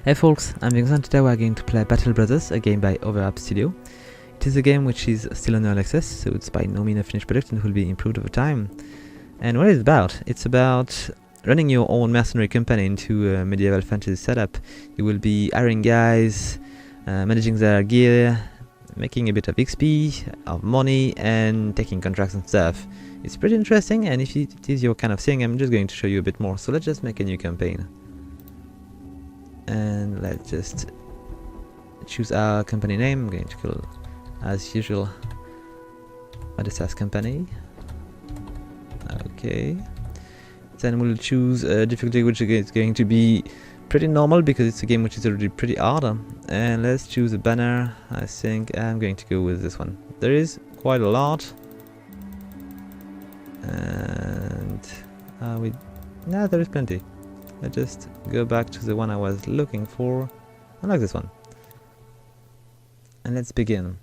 Hey folks, I'm Vincent. Today we're going to play Battle Brothers, a game by Overlap Studio. It is a game which is still on early access, so it's by no means a finished product and will be improved over time. And what is it about? It's about running your own mercenary company into a medieval fantasy setup. You will be hiring guys, managing their gear, making a bit of XP, of money, and taking contracts and stuff. It's pretty interesting, and if it is your kind of thing, I'm just going to show you a bit more. So let's just make a new campaign. And let's just choose our company name. I'm going to call, as usual, Odysseus Company. Okay. Then we'll choose a difficulty which is going to be pretty normal because it's a game which is already pretty hard. And let's choose a banner. I think I'm going to go with this one. There is quite a lot. And there is plenty. Let's just go back to the one I was looking for. I like this one. And let's begin.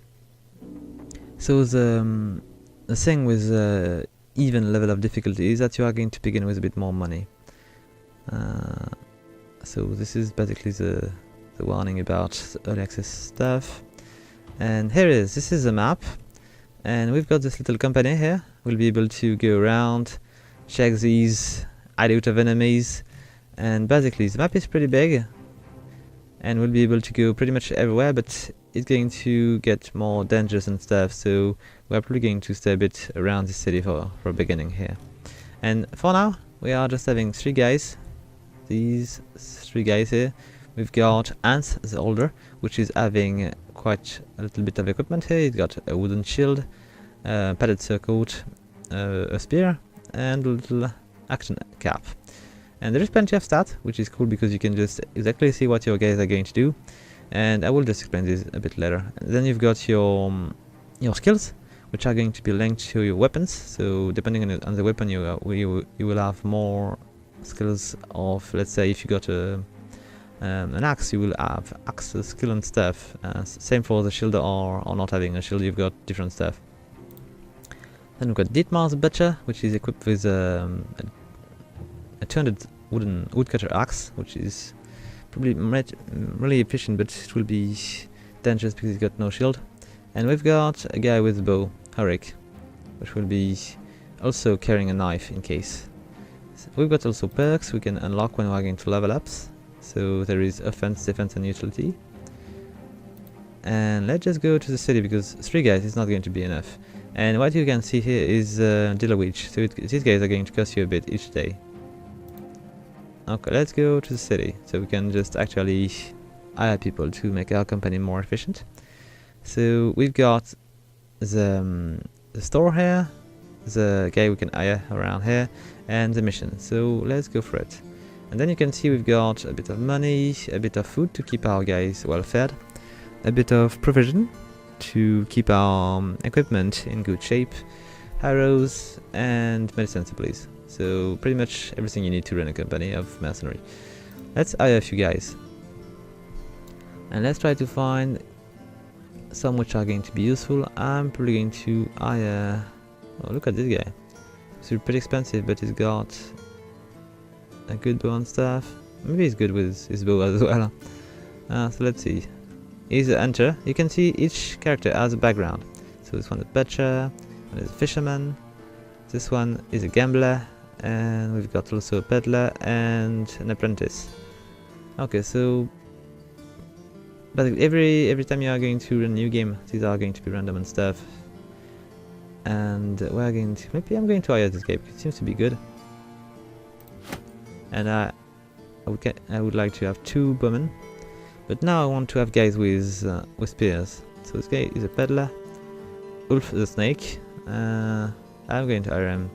So the thing with even level of difficulty is that you are going to begin with a bit more money. So this is basically the warning about the early access stuff. And here it is. This is the map. And we've got this little company here. We'll be able to go around, check these hideout of enemies. And basically the map is pretty big and we'll be able to go pretty much everywhere, but it's going to get more dangerous and stuff, so we're probably going to stay a bit around the city for a beginning here. And for now we are just having three guys, these three guys here. We've got Hans the Older, which is having quite a little bit of equipment here. He's got a wooden shield, padded surcoat, a spear and a little action cap. And there is plenty of stats, which is cool because you can just exactly see what your guys are going to do. And I will just explain this a bit later. And then you've got your skills, which are going to be linked to your weapons. So depending on the weapon, you will have more skills of, let's say, if you got an axe, you will have axe skill and stuff. Same for the shield or not having a shield, you've got different stuff. Then we've got Dietmar's Butcher, which is equipped with a 200 wooden woodcutter axe, which is probably really efficient, but it will be dangerous because he's got no shield. And we've got a guy with a bow, Horik, which will be also carrying a knife in case. So we've got also perks we can unlock when we're going to level ups. So there is offense, defense, and utility. And let's just go to the city because three guys is not going to be enough. And what you can see here is dealer wage. So these guys are going to cost you a bit each day. Okay, let's go to the city, so we can just actually hire people to make our company more efficient. So we've got the store here, the guy we can hire around here, and the mission. So let's go for it. And then you can see we've got a bit of money, a bit of food to keep our guys well fed, a bit of provision to keep our equipment in good shape, arrows, and medicine supplies. So pretty much everything you need to run a company of mercenary. Let's hire a few guys. And let's try to find some which are going to be useful. I'm probably going to hire... Oh, look at this guy. He's pretty expensive, but he's got a good bow and stuff. Maybe he's good with his bow as well. So let's see. He's a hunter. You can see each character has a background. So this one is a butcher, one is a fisherman, this one is a gambler, and we've got also a peddler and an apprentice. Okay, so but every time you are going to run a new game, these are going to be random and stuff. And we're going to, maybe I'm going to hire this guy because it seems to be good. And I would like to have two bowmen, but now I want to have guys with spears. So this guy is a peddler, Ulf the snake. I'm going to hire him.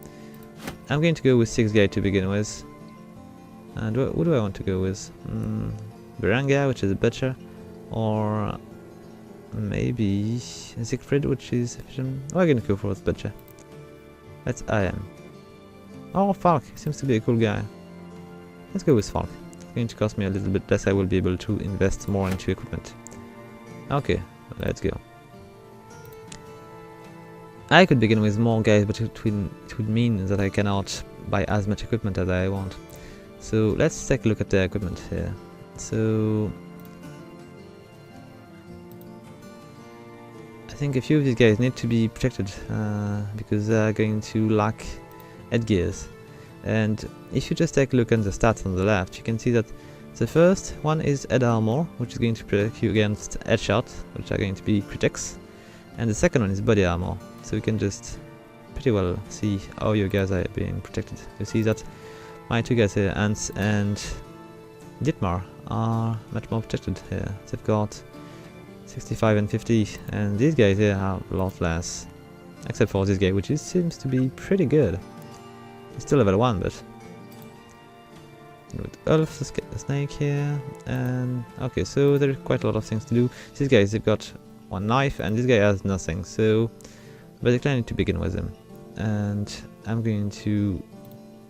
I'm going to go with 6 guys to begin with. And who do I want to go with? Beranga, which is a butcher, or maybe Siegfried, which is a fisherman. Oh, I'm going to go for the butcher. Let's hire him. Oh, Falk seems to be a cool guy. Let's go with Falk. It's going to cost me a little bit less. I will be able to invest more into equipment. Okay, let's go. I could begin with more guys, but it would mean that I cannot buy as much equipment as I want. So let's take a look at the equipment here. So I think a few of these guys need to be protected because they are going to lack headgears. And if you just take a look at the stats on the left, you can see that the first one is head armor, which is going to protect you against headshots, which are going to be critics, and the second one is body armor. So you can just pretty well see how your guys are being protected. You see that my two guys here, Ants and Dietmar, are much more protected here. They've got 65 and 50, and these guys here have a lot less, except for this guy, which seems to be pretty good. He's still level 1, but with Ulf, the snake here, and okay, so there are quite a lot of things to do. These guys, they've got one knife, and this guy has nothing, so basically I need to begin with him. And I'm going to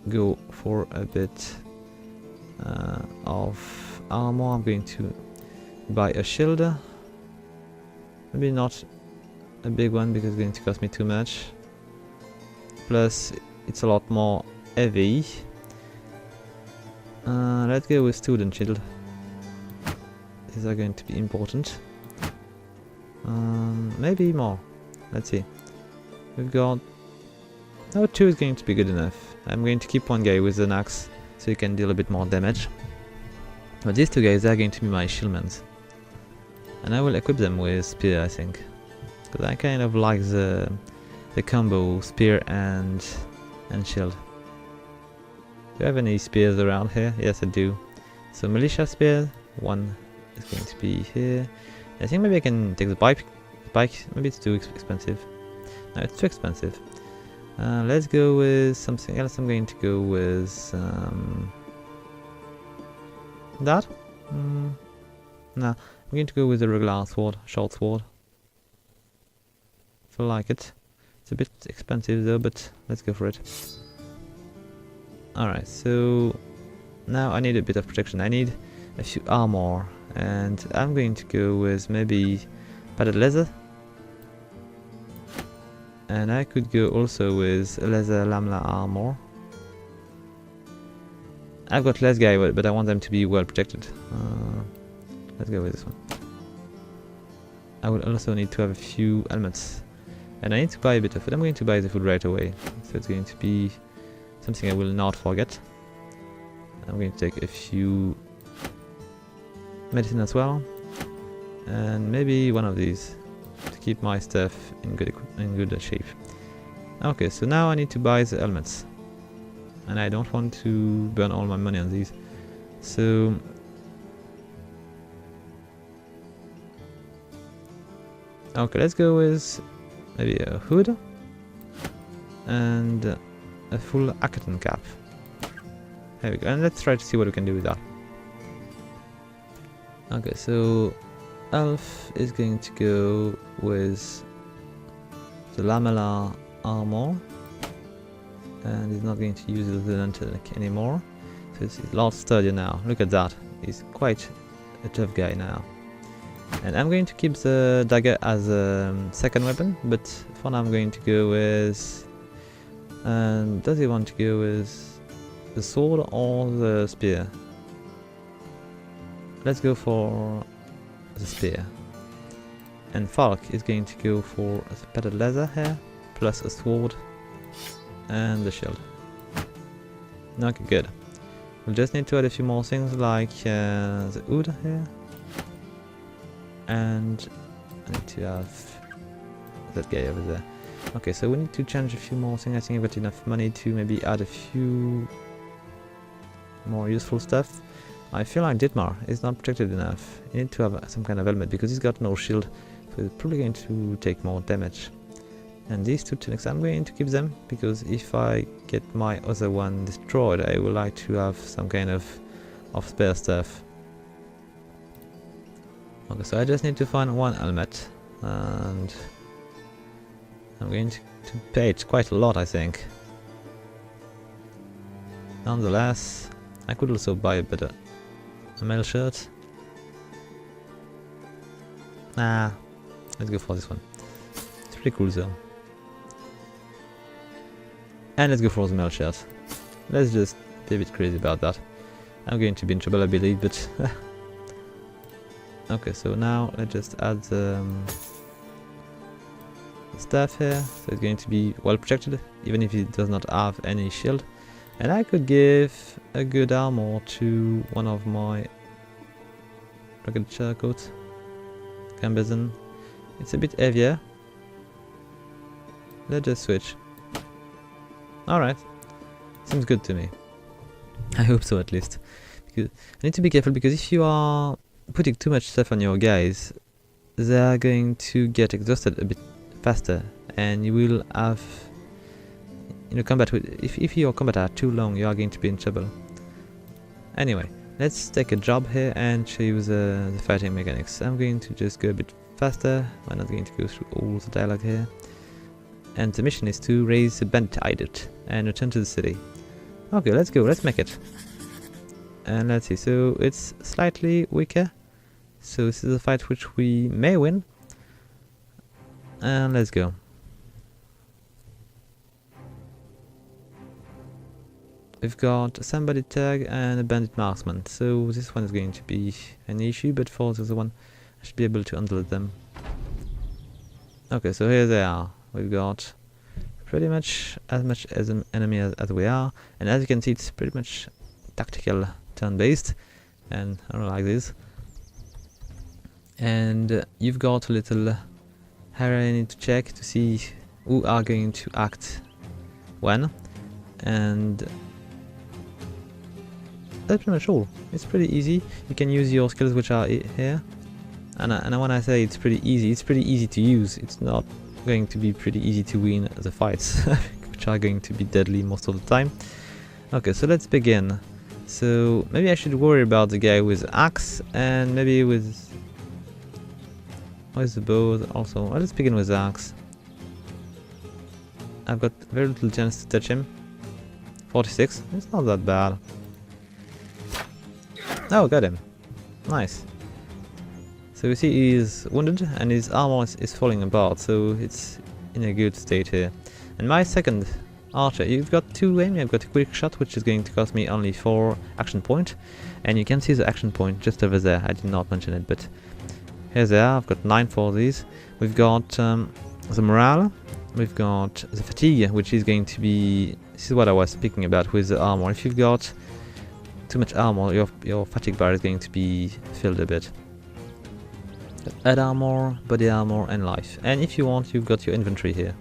go for a bit of armor. I'm going to buy a shield. Maybe not a big one because it's going to cost me too much. Plus, it's a lot more heavy. Let's go with student shield. These are going to be important. Maybe more. Let's see. We've got... no, 2 is going to be good enough. I'm going to keep one guy with an axe so he can deal a bit more damage. But these 2 guys are going to be my shieldmans. And I will equip them with spear, I think. Because I kind of like the combo spear and shield. Do I have any spears around here? Yes, I do. So militia spear, 1 is going to be here. I think maybe I can take the bike. Maybe it's too expensive. No, it's too expensive. Let's go with something else. I'm going to go with that. No, I'm going to go with a regular sword, short sword. I feel like it. It's a bit expensive though, but let's go for it. Alright, so now I need a bit of protection. I need a few armor, and I'm going to go with maybe padded leather. And I could go also with leather lamla armor. I've got less guy, but I want them to be well protected. Let's go with this one. I will also need to have a few helmets. And I need to buy a bit of food. I'm going to buy the food right away. So it's going to be something I will not forget. I'm going to take a few medicine as well. And maybe one of these to keep my stuff in good shape. Okay, so now I need to buy the helmets. And I don't want to burn all my money on these. So okay, let's go with maybe a hood and a full Akaton cap. There we go, and let's try to see what we can do with that. Okay, so Elf is going to go with the Lamella armor, and he's not going to use the Lantanic anymore. So it's a lot sturdier now. Look at that, he's quite a tough guy now. And I'm going to keep the dagger as a second weapon, but for now I'm going to go with... does he want to go with the sword or the spear? Let's go for the spear. And Falk is going to go for a padded leather here, plus a sword and the shield. Okay, good. We'll just need to add a few more things like the hood here. And I need to have that guy over there. Okay, so we need to change a few more things. I think I've got enough money to maybe add a few more useful stuff. I feel like Dietmar is not protected enough. You need to have some kind of helmet because he's got no shield, so he's probably going to take more damage. And these 2 tunics, I'm going to keep them because if I get my other one destroyed, I would like to have some kind of spare stuff. Okay, so I just need to find one helmet, and I'm going to pay it quite a lot, I think. Nonetheless, I could also buy a mail shirt. Nah, let's go for this one. It's pretty cool though. And let's go for the mail shirt. Let's just be a bit crazy about that. I'm going to be in trouble, I believe, but Okay, so now let's just add the stuff here, so it's going to be well protected, even if it does not have any shield. And I could give a good armor to one of my rugged coat, Cambazon. It's a bit heavier. Let's just switch. Alright, seems good to me. I hope so, at least. Because I need to be careful, because if you are putting too much stuff on your guys, they are going to get exhausted a bit faster, and you will have, you know, combat with, if your combat are too long, you are going to be in trouble. Anyway, let's take a job here and show you the fighting mechanics. I'm going to just go a bit faster. I'm not going to go through all the dialogue here. And the mission is to raise the bandit hideout and return to the city. Okay, let's go, let's make it. And let's see, so it's slightly weaker. So this is a fight which we may win. And let's go. We've got a somebody tag and a bandit marksman. So this one is going to be an issue, but for the other one, I should be able to handle them. Okay, so here they are. We've got pretty much as an enemy as we are, and as you can see, it's pretty much tactical turn-based, and I don't like this. And you've got a little area you need to check to see who are going to act when, and that's pretty much all. It's pretty easy. You can use your skills which are here, and when I say it's pretty easy to use. It's not going to be pretty easy to win the fights, which are going to be deadly most of the time. Okay, so let's begin. So maybe I should worry about the guy with the axe, and maybe with the bow also. Well, let's begin with the axe. I've got very little chance to touch him. 46, it's not that bad. Oh, got him. Nice. So you see he's wounded and his armor is falling apart, so it's in a good state here. And my second archer, you've got two aim, you've got a quick shot which is going to cost me only 4 action point. And you can see the action point just over there, I did not mention it, but here they are. I've got 9 for these. We've got the morale, we've got the fatigue, which is going to be, this is what I was speaking about with the armor. If you've got too much armor, your fatigue bar is going to be filled a bit. Head armor, body armor, and life. And if you want, you've got your inventory here.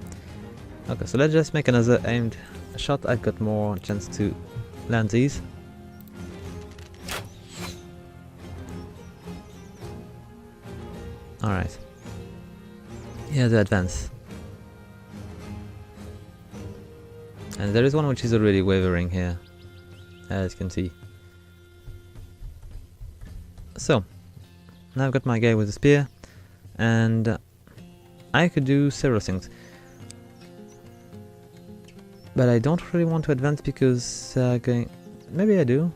Okay, so let's just make another aimed shot. I've got more chance to land these. Alright. Here's the advance. And there is one which is already wavering here, as you can see. So, now I've got my guy with a spear, and I could do several things. But I don't really want to advance because maybe I do.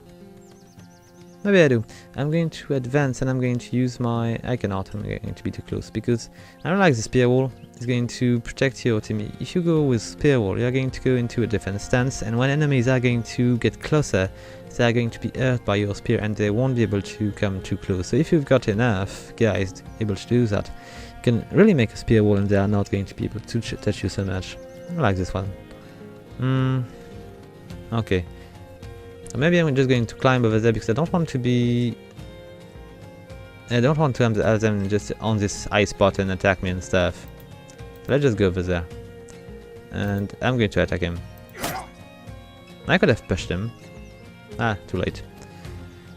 Maybe I do. I'm going to advance and I'm going to use my... I cannot, I'm going to be too close because I don't like the spear wall. It's going to protect your team. If you go with spear wall, you're going to go into a defense stance, and when enemies are going to get closer, they are going to be hurt by your spear and they won't be able to come too close. So if you've got enough guys able to do that, you can really make a spear wall and they are not going to be able to touch you so much. I like this one. Okay. So maybe I'm just going to climb over there because I don't want to be... I don't want to have them just on this high spot and attack me and stuff. So let's just go over there. And I'm going to attack him. I could have pushed him. Ah, too late.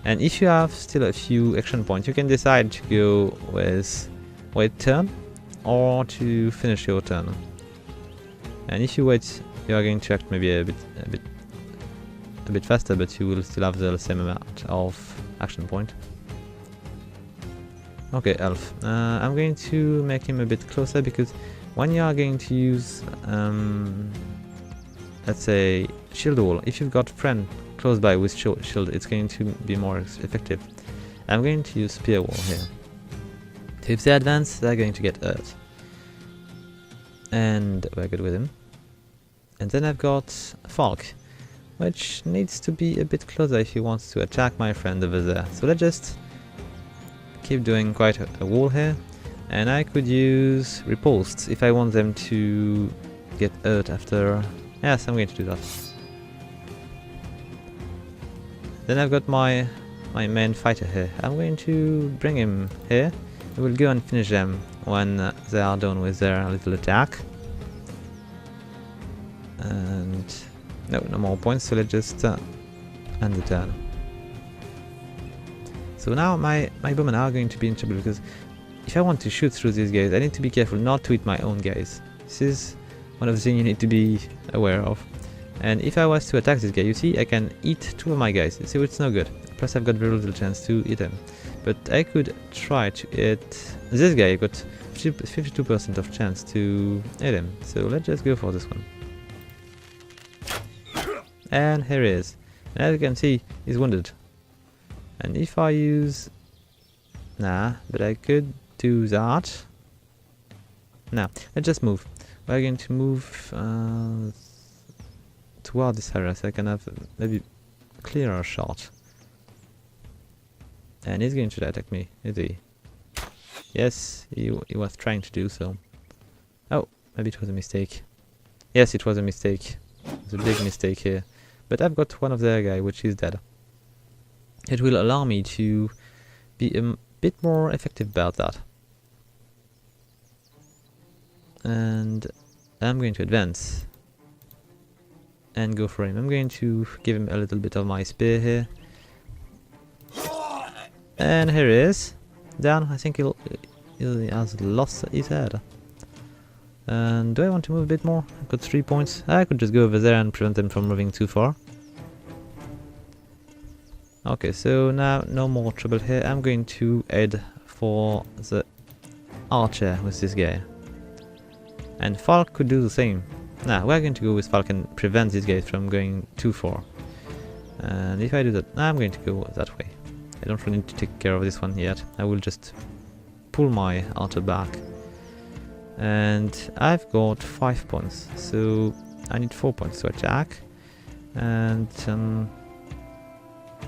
And if you have still a few action points, you can decide to go with wait turn or to finish your turn. And if you wait, you are going to act maybe a bit faster, but you will still have the same amount of action point. Okay, elf. I'm going to make him a bit closer because when you are going to use, let's say, shield wall, if you've got friend close by with shield, it's going to be more effective. I'm going to use spear wall here. So if they advance, they're going to get hurt. And we're good with him. And then I've got Falk, which needs to be a bit closer if he wants to attack my friend over there. So let's just keep doing quite a wall here, and I could use repulsed if I want them to get hurt after. Yes, I'm going to do that. Then I've got my main fighter here. I'm going to bring him here. We will go and finish them when they are done with their little attack. And no more points, so let's just end the turn. So now my bowmen are going to be in trouble, because if I want to shoot through these guys, I need to be careful not to hit my own guys. This is one of the things you need to be aware of. And if I was to attack this guy, you see, I can eat 2 of my guys, so it's no good. Plus I've got very little chance to hit him. But I could try to hit this guy. I got 52% of chance to hit him, so let's just go for this one. And here he is. And as you can see, he's wounded. And if I use... Nah, but I could do that. Now, let's just move. We're going to move toward this area so I can have maybe a clearer shot. And he's going to attack me, is he? Yes, he was trying to do so. Oh, maybe it was a mistake. Yes, it was a mistake. It's a big mistake here. But I've got one of their guy, which is dead. It will allow me to be a bit more effective about that. And I'm going to advance and go for him. I'm going to give him a little bit of my spear here. And here he is. Down. I think he has lost his head. And do I want to move a bit more? I've got 3 points. I could just go over there and prevent them from moving too far. Okay, so now no more trouble here. I'm going to head for the archer with this guy. And Falk could do the same. Nah, we're going to go with Falk and prevent these guys from going too far. And if I do that, I'm going to go that way. I don't really need to take care of this one yet. I will just pull my archer back. And I've got 5 points, so I need 4 points to attack. And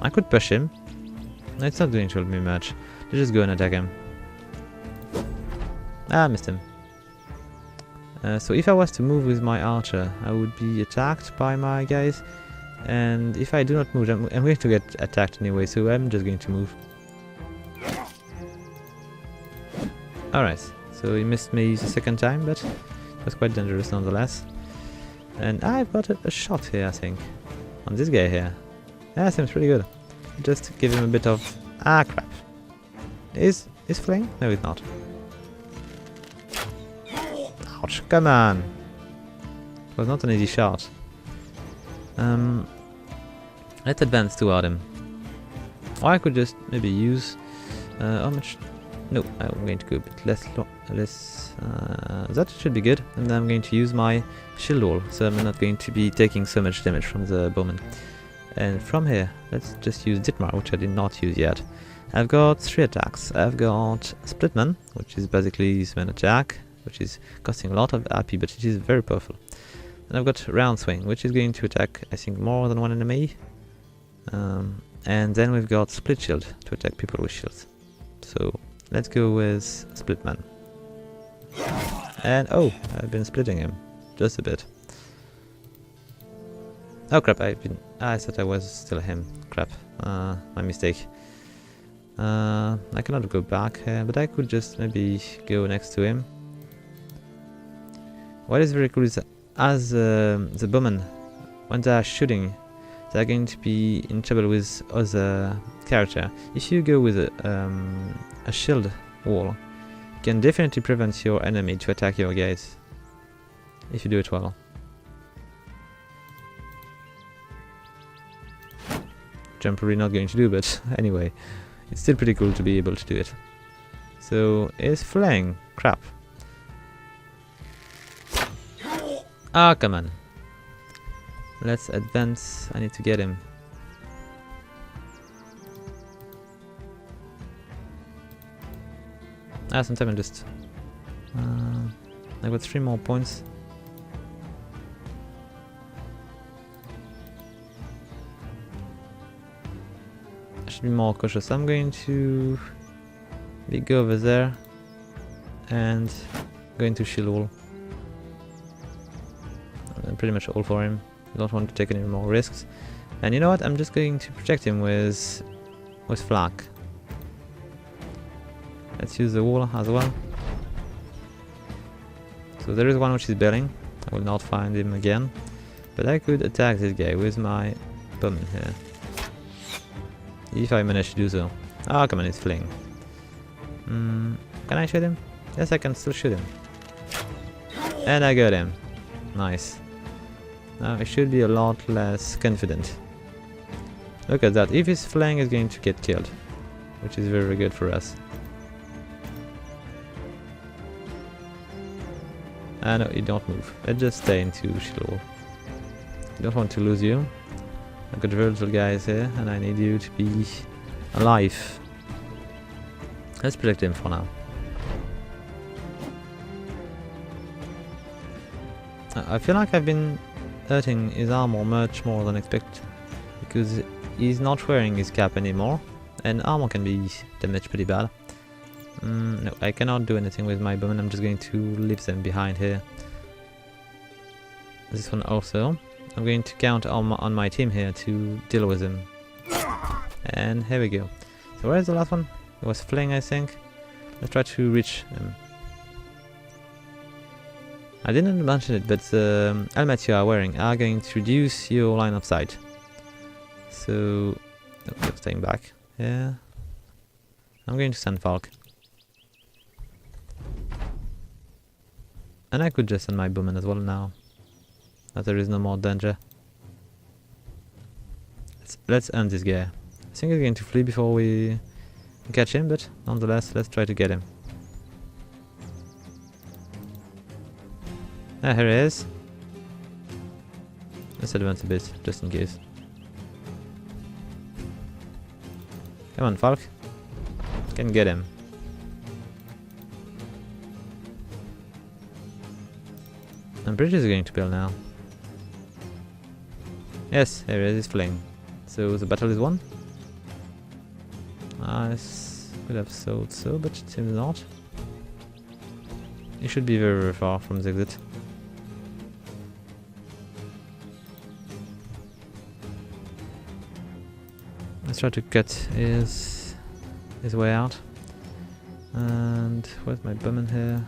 I could push him. It's not going to help me much. Let's just go and attack him. Ah, I missed him. So if I was to move with my archer, I would be attacked by my guys. And if I do not move, I'm going to get attacked anyway, so I'm just going to move. Alright, so he missed me the second time, but it was quite dangerous nonetheless. And I've got a shot here, I think, on this guy here. Yeah, seems pretty good. Just give him a bit of... Ah, crap. Is flaying? No, it's not. Ouch, come on! It was not an easy shot. Let's advance toward him. Or I could just maybe use... how much... No, I'm going to go a bit less... that should be good. And then I'm going to use my shield wall, so I'm not going to be taking so much damage from the bowman. And from here, let's just use Dietmar, which I did not use yet. I've got 3 attacks. I've got Splitman, which is basically his main attack, which is costing a lot of AP, but it is very powerful. And I've got Round Swing, which is going to attack, I think, more than one enemy. And then we've got Split Shield to attack people with shields. So let's go with Splitman. And oh, I've been splitting him just a bit. Oh crap, I thought I was still him. Crap, my mistake. I cannot go back here, but I could just maybe go next to him. What is very cool is that as the bowmen, when they are shooting, they are going to be in trouble with other character. If you go with a shield wall, you can definitely prevent your enemy to attack your guys, if you do it well. Which I'm probably not going to do, but anyway, it's still pretty cool to be able to do it. So, is flaying. Crap. Ah, come on. Let's advance. I need to get him. Ah, sometime I just... I got 3 more points. I should be more cautious. I'm going to We go over there and go into shield wall. Pretty much all for him. Don't want to take any more risks. And you know what? I'm just going to protect him with flak. Let's use the wall as well. So there is one which is bailing. I will not find him again. But I could attack this guy with my bowman here. If I manage to do so. Oh, come on, it's fleeing. Can I shoot him? Yes, I can still shoot him. And I got him. Nice. Now I should be a lot less confident. Look at that. If his flank is going to get killed, which is very good for us. No, you don't move. Let's just stay into shield wall. I don't want to lose you. I've got very little guys here, and I need you to be alive. Let's protect him for now. I feel like I've been hurting his armor much more than expected, because he's not wearing his cap anymore, and armor can be damaged pretty bad. No, I cannot do anything with my bowman. I'm just going to leave them behind here. This one also. I'm going to count on my team here to deal with him. And here we go. So where is the last one? It was fleeing, I think. Let's try to reach him. I didn't mention it, but the helmets you are wearing are going to reduce your line of sight. So, no, you're staying back. Yeah. I'm going to send Falk. And I could just send my bowman as well now, that there is no more danger. Let's end this guy. I think he's going to flee before we catch him, but nonetheless, let's try to get him. Ah, here he is. Let's advance a bit, just in case. Come on, Falk. Can get him. I'm pretty sure he's going to build now. Yes, here it is, he's fleeing. So the battle is won. I would have thought so, but it seems not. He should be very, very far from the exit. Let's try to cut his way out. And where's my bowman here?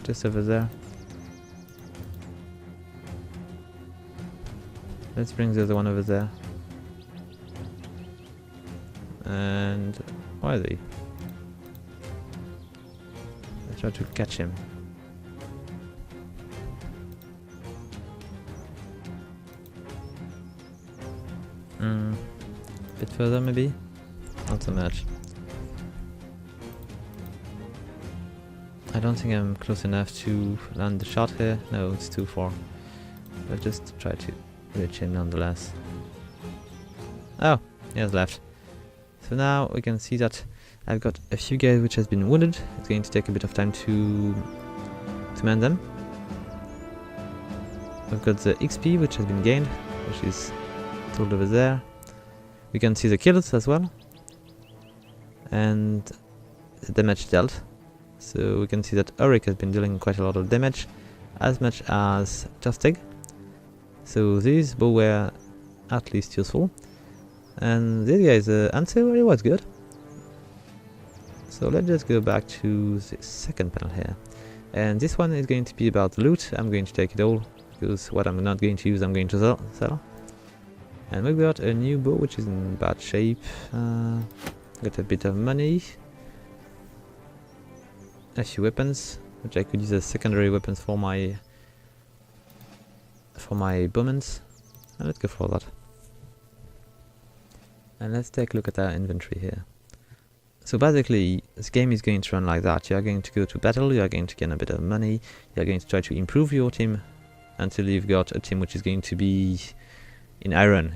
Just over there. Let's bring the other one over there. And why is he? Let's try to catch him. A bit further maybe? Not so much. I don't think I'm close enough to land the shot here. No, it's too far. But just try to reach him nonetheless. Oh, he has left. So now we can see that I've got a few guys which has been wounded. It's going to take a bit of time to mend them. We've got the XP which has been gained, which is told over there. We can see the kills as well. And the damage dealt. So we can see that Auric has been dealing quite a lot of damage, as much as Tostig. So these both were at least useful. And this guy's answer he was good. So let's just go back to the second panel here. And this one is going to be about the loot. I'm going to take it all, because what I'm not going to use I'm going to sell. And we've got a new bow which is in bad shape. Got a bit of money. A few weapons, which I could use as secondary weapons for my bowmans. And let's go for that. And let's take a look at our inventory here. So basically, this game is going to run like that. You are going to go to battle, you are going to gain a bit of money, you are going to try to improve your team until you've got a team which is going to be in iron,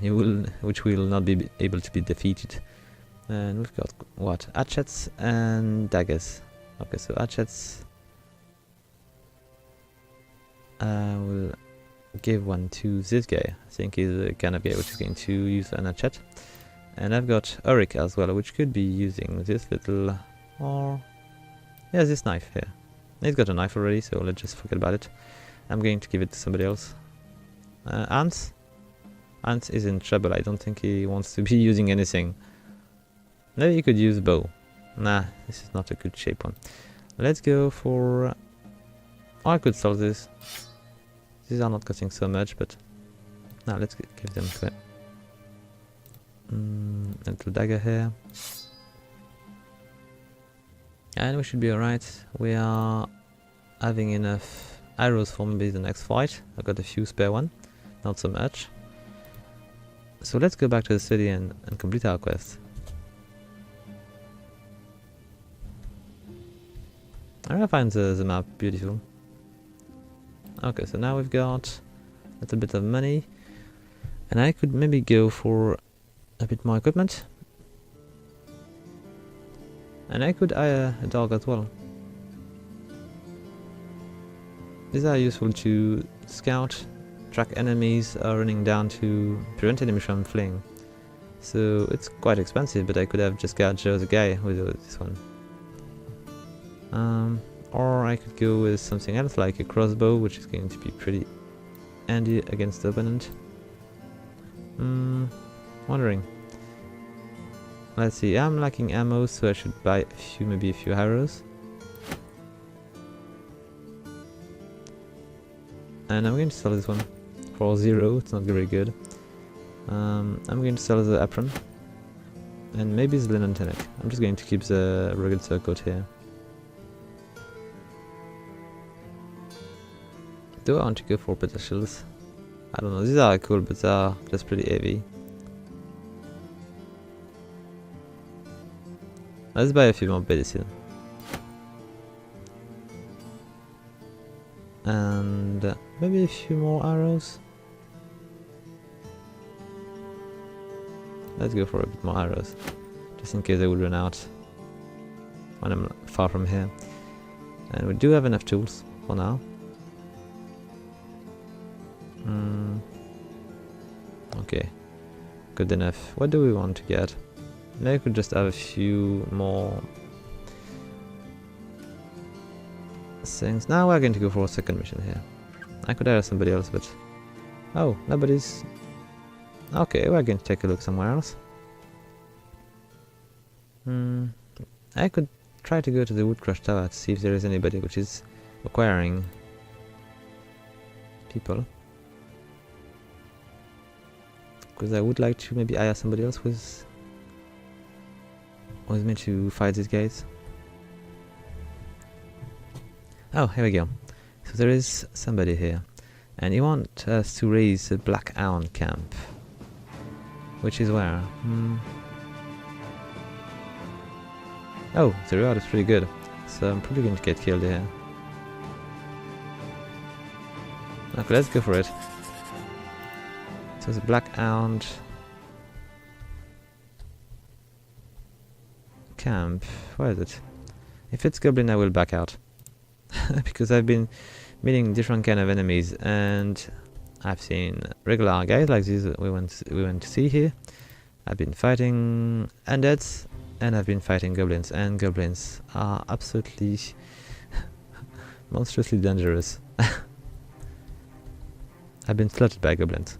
which will not be able to be defeated. And we've got what? Hatchets and daggers. Okay, so hatchets. I will give one to this guy. I think he's the kind of guy which is going to use an hatchet. And I've got Auric as well, which could be using this little Or... yeah, this knife here. He's got a knife already, so let's just forget about it. I'm going to give it to somebody else. Ants? Ants is in trouble. I don't think he wants to be using anything. Maybe he could use a bow. Nah, this is not a good shape one. Let's go for... oh, I could sell this. These are not costing so much, but... now let's give them a little dagger here. And we should be alright. We are having enough arrows for maybe the next fight. I got a few spare one, not so much. So let's go back to the city and complete our quest. I find the map beautiful. Okay, so now we've got a little bit of money. And I could maybe go for a bit more equipment. And I could hire a dog as well. These are useful to scout, track enemies running down to prevent enemies from fleeing. So it's quite expensive, but I could have just got Joe the guy with this one. Or I could go with something else like a crossbow, which is going to be pretty handy against the opponent. Wondering. Let's see, I'm lacking ammo, so I should buy maybe a few arrows. And I'm going to sell this one for 0, it's not very good. I'm going to sell the apron. And maybe the linen tunic. I'm just going to keep the rugged surcoat here. Do I want to go for potentials? I don't know, these are cool, but they are just pretty heavy. Let's buy a few more medicine. And maybe a few more arrows. Let's go for a bit more arrows. Just in case they will run out when I'm far from here. And we do have enough tools for now. Okay, good enough. What do we want to get? Maybe I could just have a few more things. Now we're going to go for a second mission here. I could hire somebody else, but... oh, nobody's... okay, we're going to take a look somewhere else. I could try to go to the Woodcrush Tower to see if there is anybody which is acquiring people. Because I would like to maybe hire somebody else with me to fight these guys. Oh, here we go. So there is somebody here, and he wants us to raise a Black Hound camp. Which is where? Oh, the reward is pretty good, so I'm probably going to get killed here. Okay, let's go for it. So the Black Hound camp. Where is it? If it's goblin, I will back out. Because I've been meeting different kind of enemies, and I've seen regular guys like these we went to see here. I've been fighting undeads, and I've been fighting goblins, and goblins are absolutely monstrously dangerous. I've been slaughtered by goblins.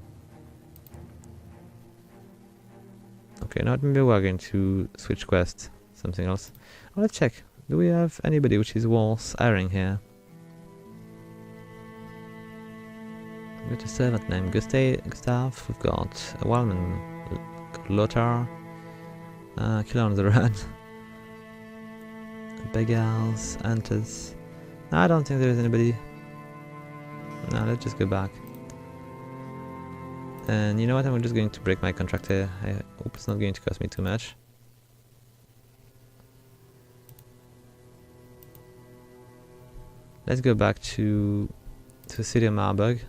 Okay, now maybe we're going to switch quest, something else. Oh, let's check. Do we have anybody which is worth hiring here? We've got a servant named Gustav. We've got a wildman, Lothar. Killer on the run. Beggars, hunters. No, I don't think there is anybody. No, let's just go back. And you know what, I'm just going to break my contract here. I hope it's not going to cost me too much. Let's go back to the city of Marburg.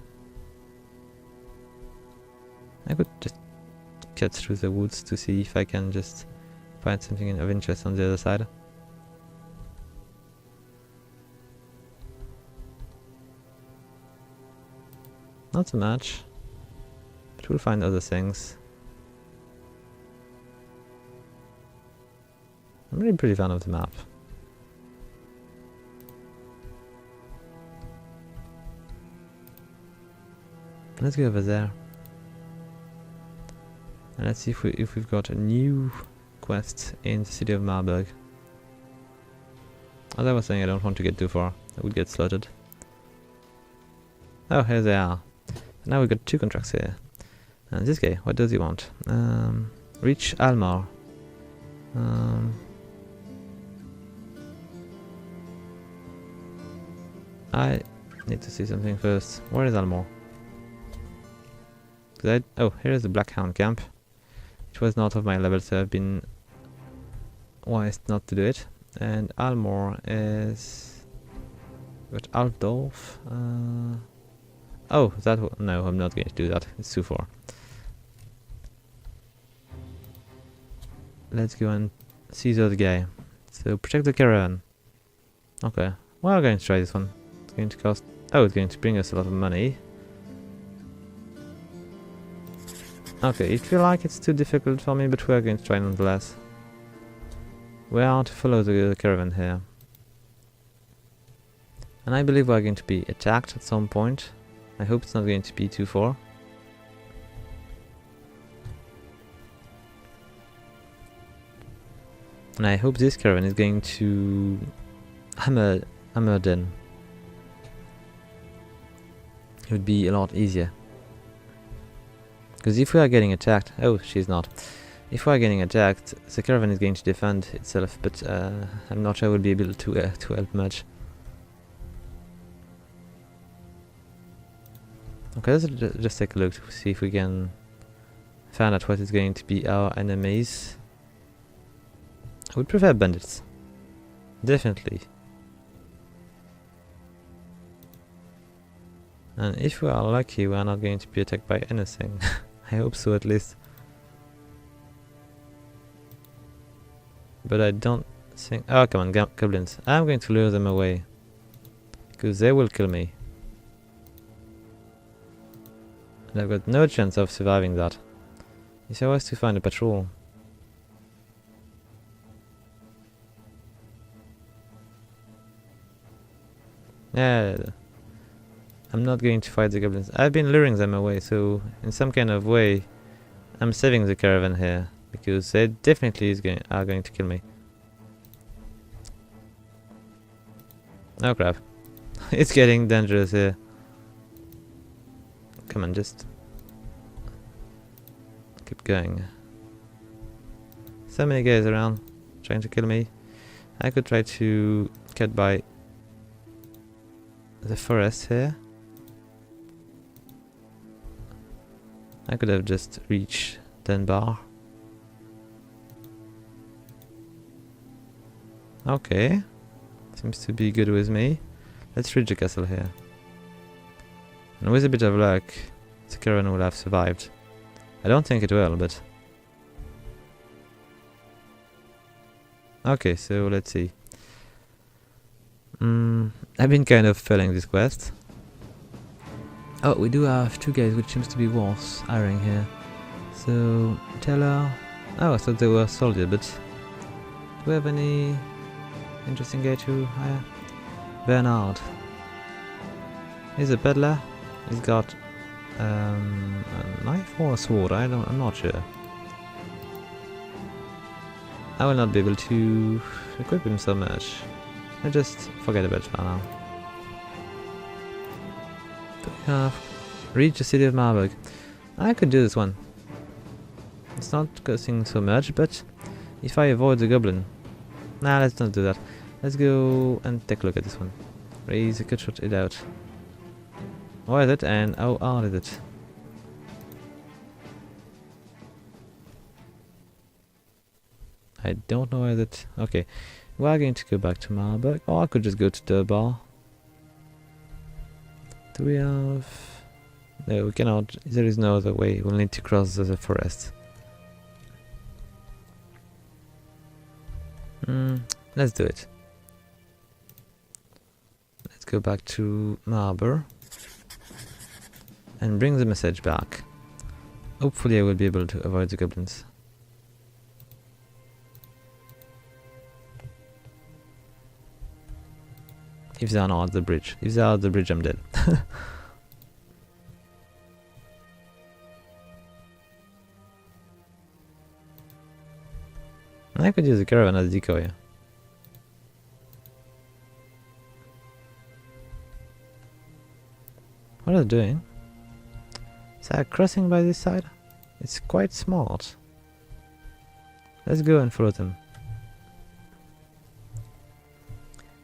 I could just cut through the woods to see if I can just find something of interest on the other side. Not so much. But we'll find other things. I'm really pretty fan of the map. Let's go over there. And let's see if we've got a new quest in the city of Marburg. As I was saying, I don't want to get too far. I would get slaughtered. Oh, here they are. Now we've got 2 contracts here. And this guy, what does he want? Reach Almar. I need to see something first. Where is Almar? Oh, here is the Black Hound camp. It was not of my level, so I've been wise not to do it. And Almor is... Got Altdorf. Oh, that one. No, I'm not going to do that. It's too far. Let's go and see the other guy. So, protect the caravan. Okay. We're going to try this one. It's going to cost... Oh, it's going to bring us a lot of money. Okay, it feels like it's too difficult for me, but we're going to try nonetheless. We are to follow the caravan here. And I believe we're going to be attacked at some point. I hope it's not going to be too far. And I hope this caravan is going to hammer them. It would be a lot easier. Because if we are getting attacked... Oh, she's not. If we are getting attacked, the caravan is going to defend itself, but I'm not sure we'll be able to help much. Okay, let's just take a look to see if we can find out what is going to be our enemies. I would prefer bandits. Definitely. And if we are lucky, we are not going to be attacked by anything. I hope so, at least. But I don't think... Oh, come on, goblins. I'm going to lure them away. Because they will kill me. And I've got no chance of surviving that. If I was to find a patrol. Yeah, I'm not going to fight the goblins. I've been luring them away, so in some kind of way, I'm saving the caravan here. Because they definitely are going to kill me. Oh crap. It's getting dangerous here. Come on, just keep going. So many guys around trying to kill me. I could try to cut by the forest here. I could have just reached Denbar. Okay. Seems to be good with me. Let's reach the castle here. And with a bit of luck, the caravan will have survived. I don't think it will, but... Okay, so let's see. I've been kind of failing this quest. Oh, we do have 2 guys, which seems to be worth hiring here. So, Teller... Oh, I thought they were soldiers, but... Do we have any interesting guy to hire? Bernard. He's a peddler. He's got a knife or a sword. I'm not sure. I will not be able to equip him so much. I just forget about it for now. We have reached the city of Marburg. I could do this one. It's not costing so much, but if I avoid the goblin... Nah, let's not do that. Let's go and take a look at this one. Raise a cut shot it out. What is it and how hard is it? I don't know where that... Okay. We are going to go back to Marburg. Or I could just go to Durbar. Do we have... No, we cannot. There is no other way. We'll need to cross the forest. Let's do it. Let's go back to Marburg. And bring the message back. Hopefully I will be able to avoid the goblins. If they are not at the bridge. If they are at the bridge, I'm dead. I could use a caravan as a decoy. What are they doing? Is that crossing by this side? It's quite smart. Let's go and follow them.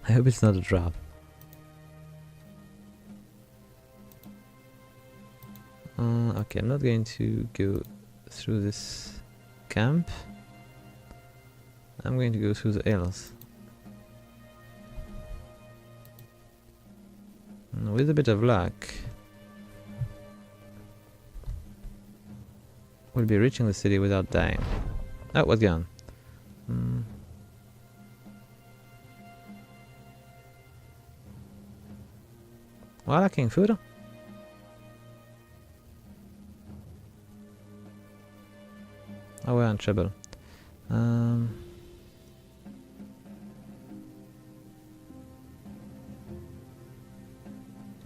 I hope it's not a trap. Okay, I'm not going to go through this camp. I'm going to go through the hills. With a bit of luck, we'll be reaching the city without dying. Oh, what's gone? We're lacking food. Oh, we're in trouble.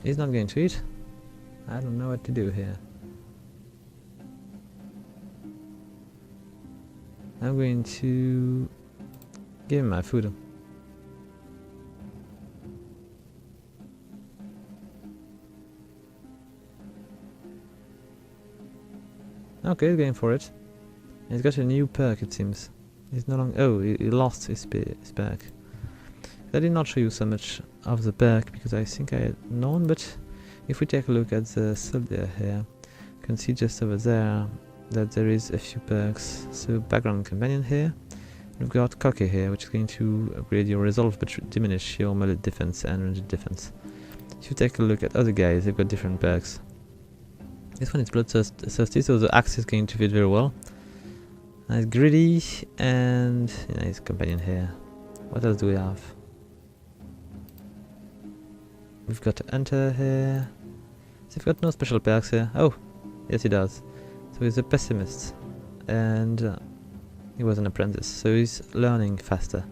He's not going to eat. I don't know what to do here. I'm going to give him my food. Okay, he's going for it. He's got a new perk, it seems. He's no longer. Oh, he lost his perk. I did not show you so much of the perk because I think I had known, but if we take a look at the soldier here, you can see just over there that there is a few perks. So background companion here. We've got cocky here, which is going to upgrade your resolve but diminish your melee defense and ranged defense. If you take a look at other guys, they've got different perks. This one is bloodthirsty, so the axe is going to fit very well. Nice greedy and nice companion here. What else do we have? We've got a hunter here. So we've got no special perks here. Oh, yes he does. So he's a pessimist and he was an apprentice, so he's learning faster.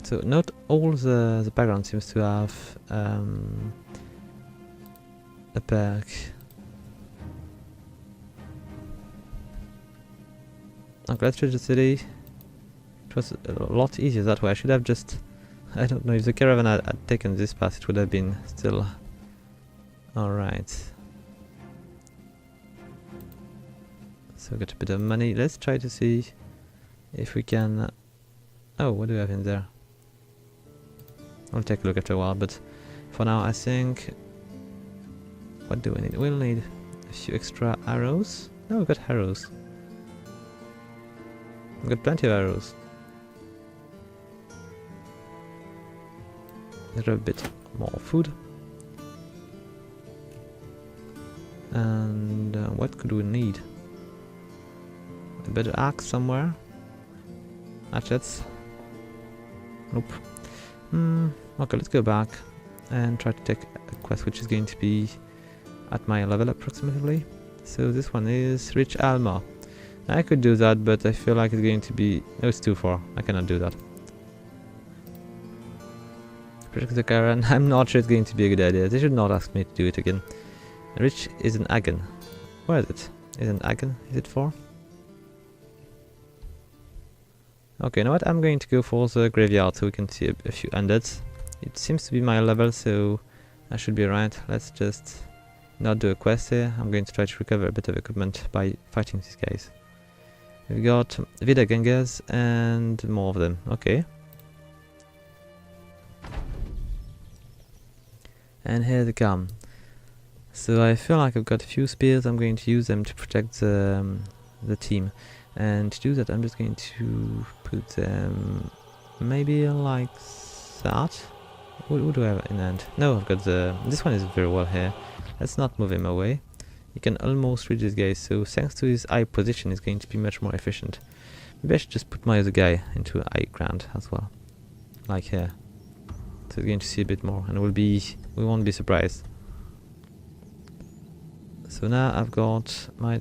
So not all the background seems to have a perk. Okay, let's try the city. It was a lot easier that way. I should have just... I don't know, if the caravan had taken this path, it would have been still... Alright. So we got a bit of money. Let's try to see if we can... Oh, what do we have in there? I'll take a look after a while, but for now I think... What do we need? We'll need a few extra arrows. No, we've got arrows. We've got plenty of arrows. There's a bit more food. And what could we need? A better axe somewhere? Hatchets? Nope. Okay, let's go back and try to take a quest which is going to be at my level approximately. So this one is Rich Alma. I could do that, but I feel like it's going to be... No, it's too far. I cannot do that. Protect the caravan. I'm not sure it's going to be a good idea. They should not ask me to do it again. Rich is an Agon. Where is it? Is it an Agon? Is it for? Okay, you know what? I'm going to go for the graveyard so we can see a few undeads. It seems to be my level, so I should be right. Let's just not do a quest here. I'm going to try to recover a bit of equipment by fighting these guys. We've got Vida Gangers and more of them. Okay. And here they come. So I feel like I've got a few spears. I'm going to use them to protect the team. And to do that, I'm just going to put them maybe like that. What do I have in hand? No, I've got this one is very well here. Let's not move him away. He can almost reach this guy, so thanks to his eye position, he's going to be much more efficient. Maybe I should just put my other guy into high ground as well, like here. So we're going to see a bit more, and we won't be surprised. So now I've got my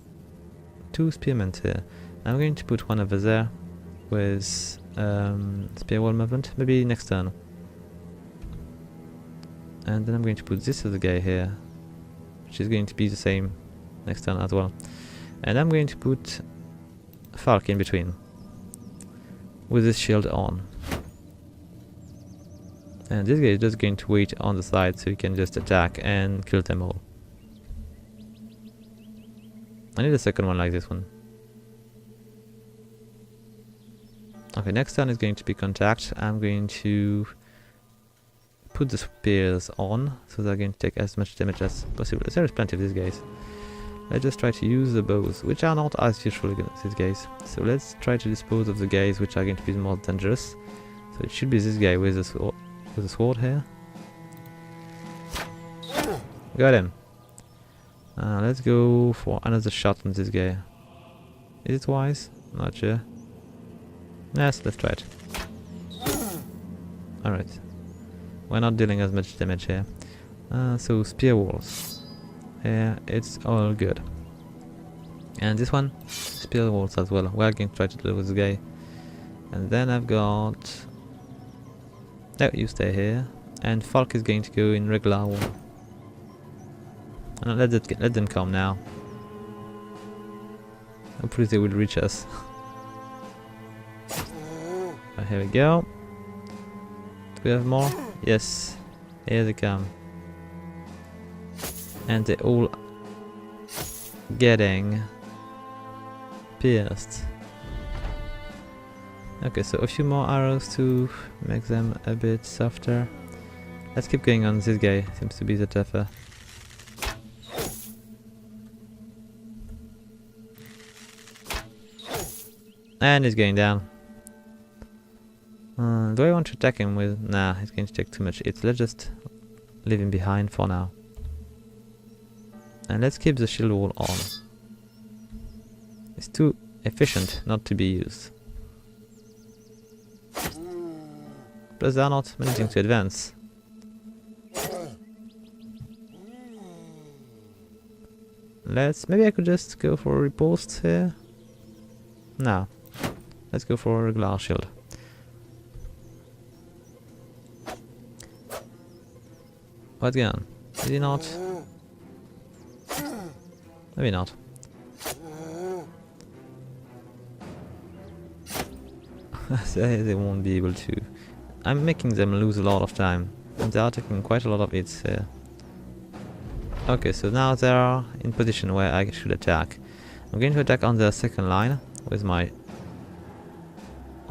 2 spearmen here. I'm going to put one over there with spear wall movement, maybe next turn. And then I'm going to put this other guy here, which is going to be the same next turn as well. And I'm going to put Falk in between with his shield on. And this guy is just going to wait on the side so he can just attack and kill them all. I need a second one like this one. Okay, next turn is going to be contact. I'm going to put the spears on, so they're going to take as much damage as possible. There is plenty of these guys. Let's just try to use the bows, which are not as useful against these guys. So let's try to dispose of the guys which are going to be the most dangerous. So it should be this guy with the sword here. Got him. Let's go for another shot on this guy. Is it wise? Not sure. Yes, let's try it. Alright. We're not dealing as much damage here. So spear walls. Yeah, it's all good. And this one, spear walls as well. We're going to try to deal with this guy. And then I've got... No, you stay here. And Falk is going to go in regular wall. And let them come now. Hopefully they will reach us. Here we go. Do we have more? Yes. Here they come. And they're all getting pierced. Okay, so a few more arrows to make them a bit softer. Let's keep going on this guy. Seems to be the tougher. And he's going down. Do I want to attack him with... Nah, he's going to take too much hits. Let's just leave him behind for now. And let's keep the shield wall on. It's too efficient not to be used. Plus they are not managing to advance. Maybe I could just go for a riposte here. No. Let's go for a regular shield. What's going on? Is he not? Maybe not. They won't be able to. I'm making them lose a lot of time. And they are taking quite a lot of hits here. Okay, so now they are in position where I should attack. I'm going to attack on the second line with my...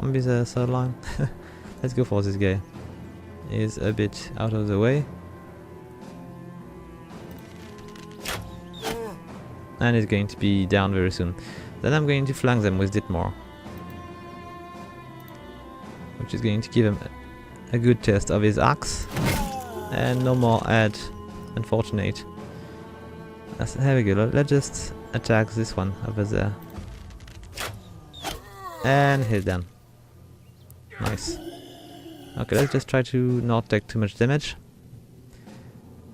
Maybe the third line? Let's go for this guy. He's a bit out of the way. And he's going to be down very soon. Then I'm going to flank them with Ditmore, which is going to give him a good test of his axe. And no more add, unfortunate. Here we go, let's just attack this one over there. And he's done. Nice. Okay, let's just try to not take too much damage.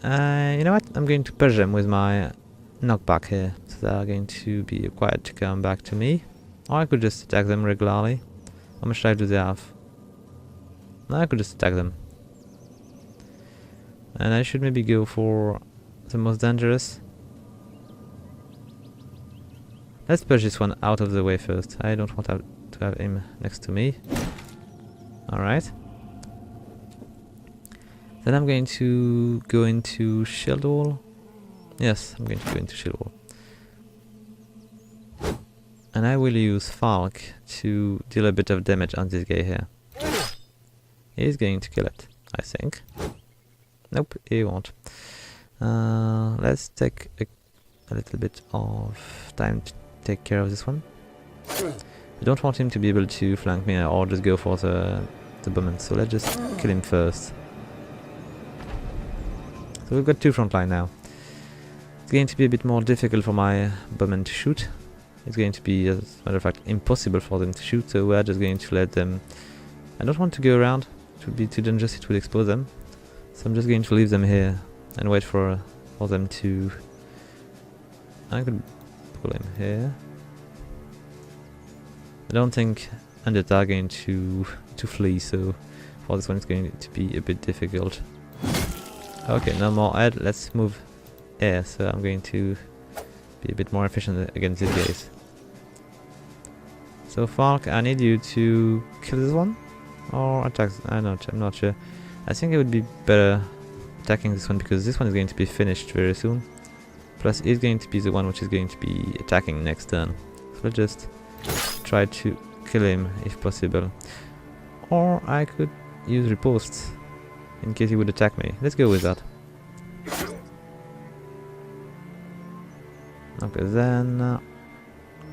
You know what, I'm going to push them with my knockback here, so they are going to be required to come back to me. Or I could just attack them regularly. How much life do they have? No, I could just attack them. And I should maybe go for the most dangerous. Let's push this one out of the way first. I don't want to have him next to me. Alright. Then I'm going to go into shield wall. Yes, I'm going to go into shield wall. And I will use Falk to deal a bit of damage on this guy here. He's going to kill it, I think. Nope, he won't. Let's take a little bit of time to take care of this one. I don't want him to be able to flank me or just go for the bowman, so let's just kill him first. So we've got two front line now. It's going to be a bit more difficult for my bowmen to shoot. It's going to be, as a matter of fact, impossible for them to shoot, so we're just going to let them... I don't want to go around, it would be too dangerous, it would expose them. So I'm just going to leave them here and wait for them to... I could pull him here. I don't think undead are going to flee, so for this one it's going to be a bit difficult. Okay, no more add, let's move air, so I'm going to be a bit more efficient against these guys. So Falk, I need you to kill this one or attack. I'm not sure. I think it would be better attacking this one because this one is going to be finished very soon. Plus, it's going to be the one which is going to be attacking next turn. So let's just try to kill him if possible. Or I could use riposte in case he would attack me. Let's go with that. Okay, then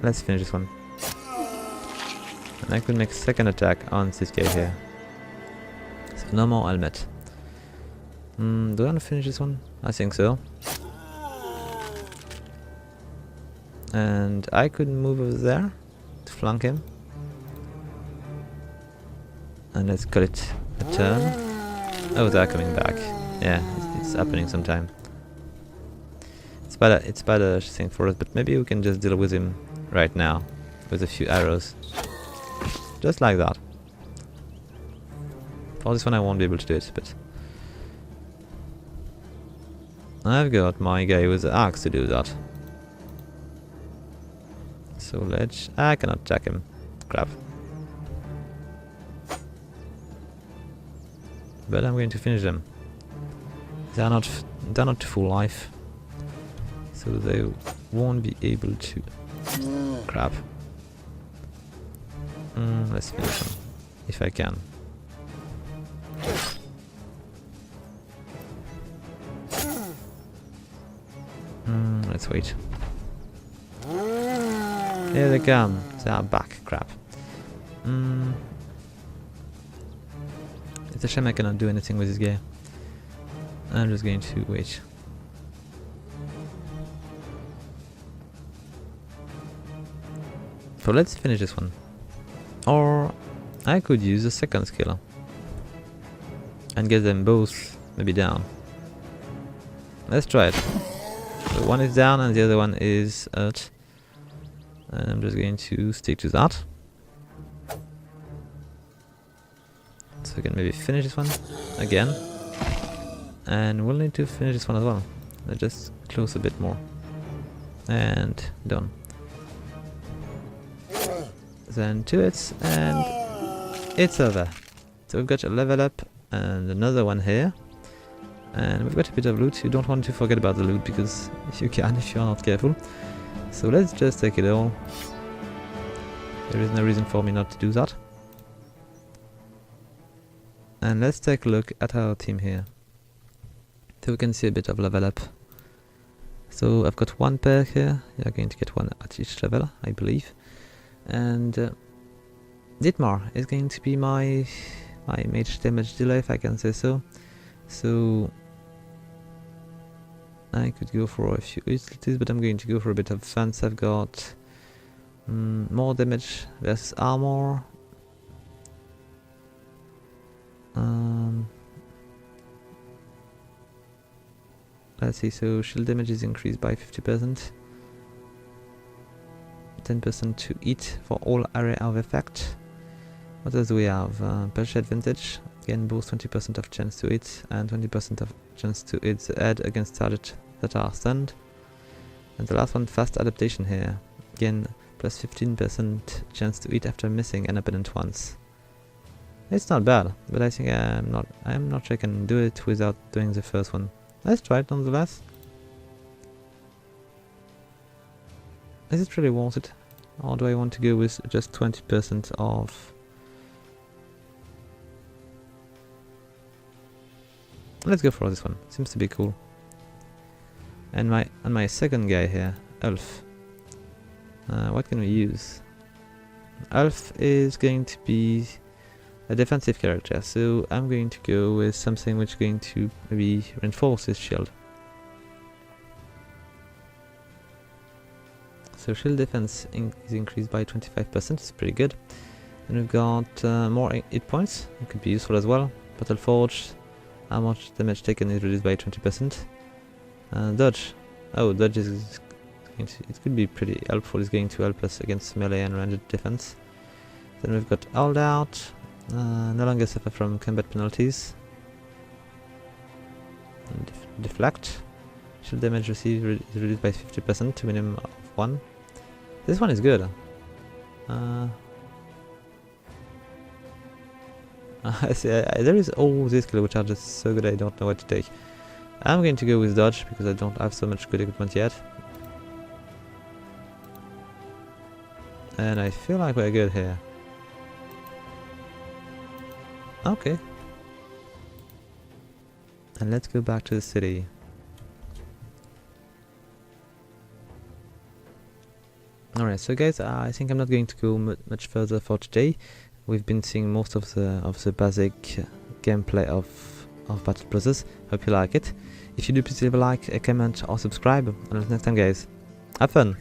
let's finish this one. And I could make second attack on this guy here. So no more helmet. Do I want to finish this one? I think so. And I could move over there to flank him. And let's call it a turn. Oh, they're coming back. Yeah, it's happening sometime. It's better thing for us, but maybe we can just deal with him right now with a few arrows. Just like that. For this one I won't be able to do it, but I've got my guy with the axe to do that. So I cannot attack him. Crap. But I'm going to finish them. They're not full life, so they won't be able to. Crap. Let's finish them if I can. Let's wait. Here they come. They are back. Crap. It's a shame I cannot do anything with this guy. I'm just going to wait. So let's finish this one. Or I could use a second skill and get them both maybe down. Let's try it. So one is down and the other one is hurt. And I'm just going to stick to that. So we can maybe finish this one again. And we'll need to finish this one as well. Let's just close a bit more. And done. Then 2 hits and it's over. So we've got a level up and another one here. And we've got a bit of loot. You don't want to forget about the loot because if you can, if you're not careful. So let's just take it all. There is no reason for me not to do that. And let's take a look at our team here. So we can see a bit of level up. So I've got 1 perk here. You're going to get 1 at each level, I believe. And Dietmar is going to be my mage damage dealer, if I can say so. So I could go for a few utilities, but I'm going to go for a bit of defense. I've got more damage versus armor. Let's see, so shield damage is increased by 50%. 10% to hit for all area of effect. What else do we have? Pressure advantage. Again, both 20% of chance to hit and 20% of chance to hit the head against targets that are stunned. And the last one, fast adaptation here. Again, plus 15% chance to hit after missing an opponent once. It's not bad, but I think I'm not sure I can do it without doing the first one. Let's try it nonetheless. Is it really worth it? Or do I want to go with just 20% of... Let's go for this one. Seems to be cool. And my second guy here, Elf. What can we use? Elf is going to be a defensive character, so I'm going to go with something which is going to maybe reinforce his shield. So shield defense is increased by 25%, it's pretty good. And we've got more hit points, it could be useful as well. Battle Forge, how much damage taken is reduced by 20%. Dodge, oh, dodge is going to, it could be pretty helpful, it's going to help us against melee and ranged defense. Then we've got Hold Out, no longer suffer from combat penalties. And deflect, shield damage received is reduced by 50% to minimum of 1. This one is good. There is all these skills which are just so good I don't know what to take. I'm going to go with dodge because I don't have so much good equipment yet. And I feel like we're good here. Okay. And let's go back to the city. Alright, so guys, I think I'm not going to go much further for today. We've been seeing most of the basic gameplay of Battle Brothers. Hope you like it. If you do, please leave a like, a comment, or subscribe. And until next time, guys, have fun!